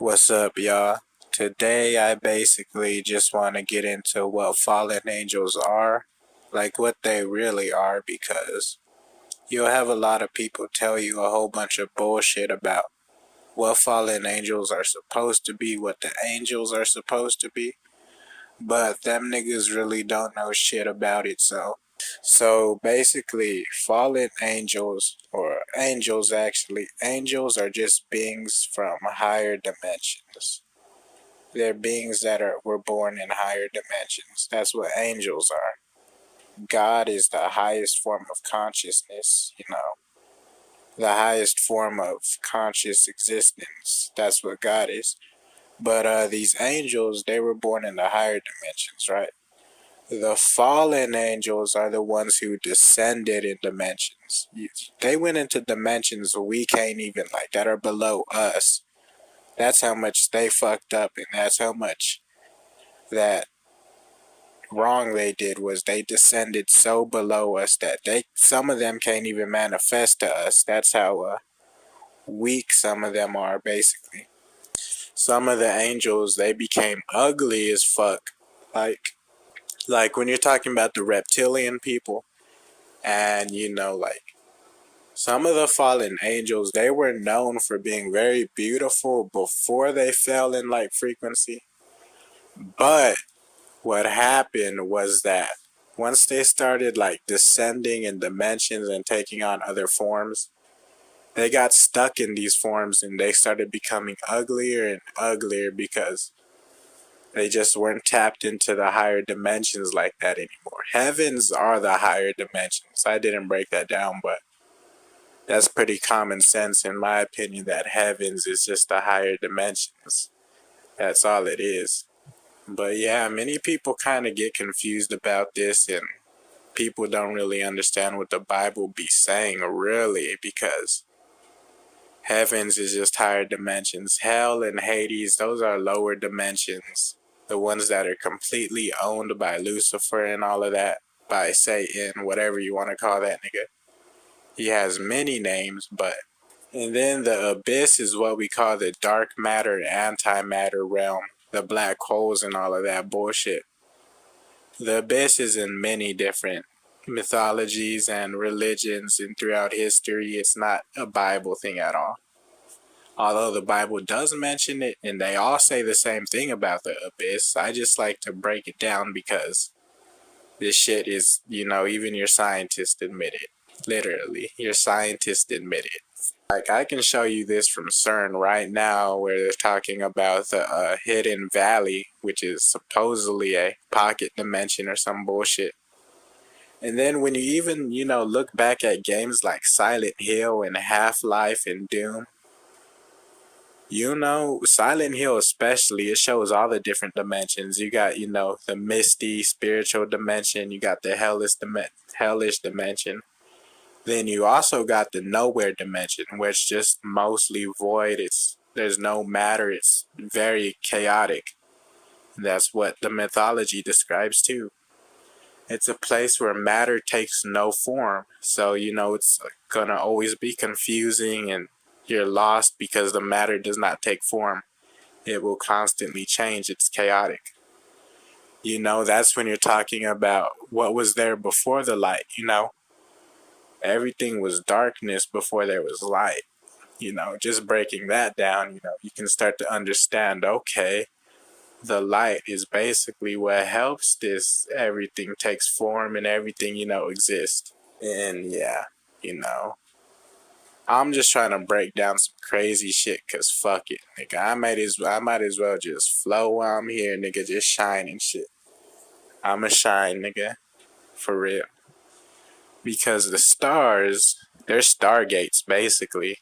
What's up, y'all? Today, I basically just want to get into what fallen angels are, like what they really are, because you'll have a lot of people tell you a whole bunch of bullshit about what fallen angels are supposed to be, what the angels are supposed to be, but them niggas really don't know shit about it, so basically, fallen angels, or angels actually, angels are just beings from higher dimensions. They're beings that were born in higher dimensions. That's what angels are. God is the highest form of consciousness, the highest form of conscious existence. That's what God is. But these angels, they were born in the higher dimensions, right? The fallen angels are the ones who descended in dimensions. They went into dimensions we can't even, like, that are below us. That's how much they fucked up, and that's how much that wrong they did was they descended so below us that some of them can't even manifest to us. That's how weak some of them are, basically. Some of the angels, they became ugly as fuck. Like when you're talking about the reptilian people, and like some of the fallen angels, they were known for being very beautiful before they fell in like frequency. But what happened was that once they started like descending in dimensions and taking on other forms, they got stuck in these forms and they started becoming uglier and uglier because they just weren't tapped into the higher dimensions like that anymore. Heavens are the higher dimensions. I didn't break that down, but that's pretty common sense in my opinion, that heavens is just the higher dimensions. That's all it is. But yeah, many people kind of get confused about this, and people don't really understand what the Bible be saying really, because heavens is just higher dimensions. Hell and Hades, those are lower dimensions. The ones that are completely owned by Lucifer and all of that, by Satan, whatever you want to call that nigga. He has many names, but and then the abyss is what we call the dark matter, antimatter realm, the black holes and all of that bullshit. The abyss is in many different mythologies and religions, and throughout history, it's not a Bible thing at all. Although the Bible does mention it, and they all say the same thing about the abyss, I just like to break it down because this shit is, even your scientists admit it. Literally, your scientists admit it. Like, I can show you this from CERN right now, where they're talking about the hidden valley, which is supposedly a pocket dimension or some bullshit. And then when you even, look back at games like Silent Hill and Half-Life and Doom, Silent Hill especially, it shows all the different dimensions. You got, the misty spiritual dimension, you got the hellish dimension. Then you also got the nowhere dimension, where it's just mostly void. There's no matter. It's very chaotic. That's what the mythology describes too. It's a place where matter takes no form. So, it's gonna always be confusing and you're lost because the matter does not take form. It will constantly change. It's chaotic. That's when you're talking about what was there before the light, everything was darkness before there was light. Just breaking that down, you can start to understand, okay, the light is basically what helps this everything takes form and everything, exists. And yeah, you know, I'm just trying to break down some crazy shit, cause fuck it, nigga. I might as well just flow while I'm here, nigga, just shine and shit. I'ma shine, nigga, for real. Because the stars, they're stargates, basically.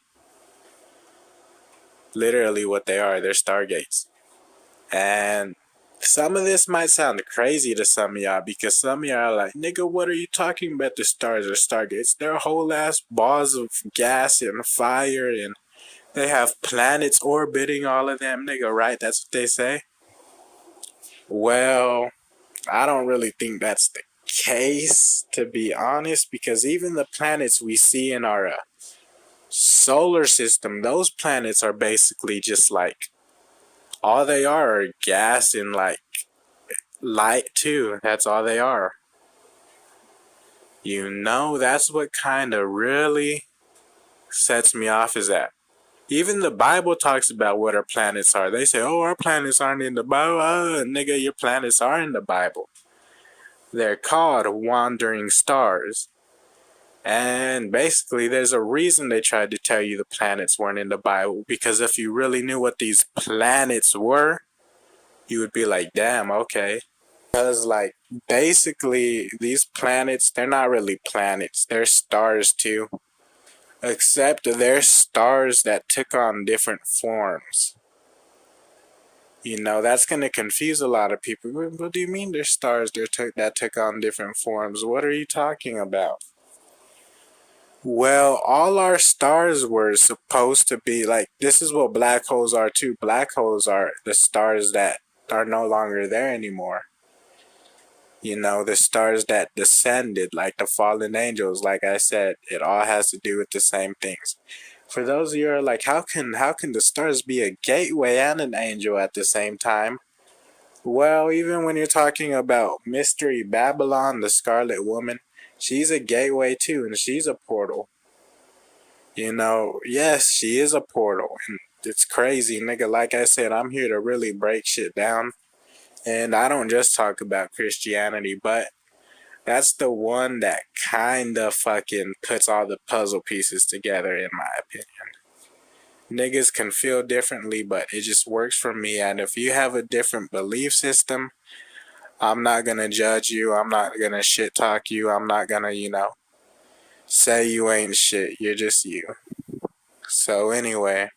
Literally what they are, they're stargates. And some of this might sound crazy to some of y'all, because some of y'all are like, nigga, what are you talking about? The stars are stargates. They're whole ass balls of gas and fire, and they have planets orbiting all of them, nigga, right? That's what they say. Well, I don't really think that's the case, to be honest, because even the planets we see in our solar system, those planets are basically just like All they are gas and like light too. That's all they are. That's what kind of really sets me off is that even the Bible talks about what our planets are. They say, oh, our planets aren't in the Bible. Nigga, your planets are in the Bible. They're called wandering stars. And basically, there's a reason they tried to tell you the planets weren't in the Bible. Because if you really knew what these planets were, you would be like, damn, okay. Because, like, basically, these planets, they're not really planets. They're stars, too. Except they're stars that took on different forms. That's going to confuse a lot of people. What do you mean they're stars that took on different forms? What are you talking about? Well, all our stars were supposed to be like, this is what black holes are too. Black holes are the stars that are no longer there anymore. The stars that descended, like the fallen angels, like I said, it all has to do with the same things. For those of you who are like, how can the stars be a gateway and an angel at the same time? Well, even when you're talking about Mystery Babylon, the Scarlet Woman, she's a gateway too, and she's a portal. Yes, she is a portal, and it's crazy, nigga. Like I said, I'm here to really break shit down, and I don't just talk about Christianity, but that's the one that kinda fucking puts all the puzzle pieces together, in my opinion. Niggas can feel differently, but it just works for me. And if you have a different belief system, I'm not gonna judge you. I'm not gonna shit talk you. I'm not gonna, say you ain't shit. You're just you. So, anyway.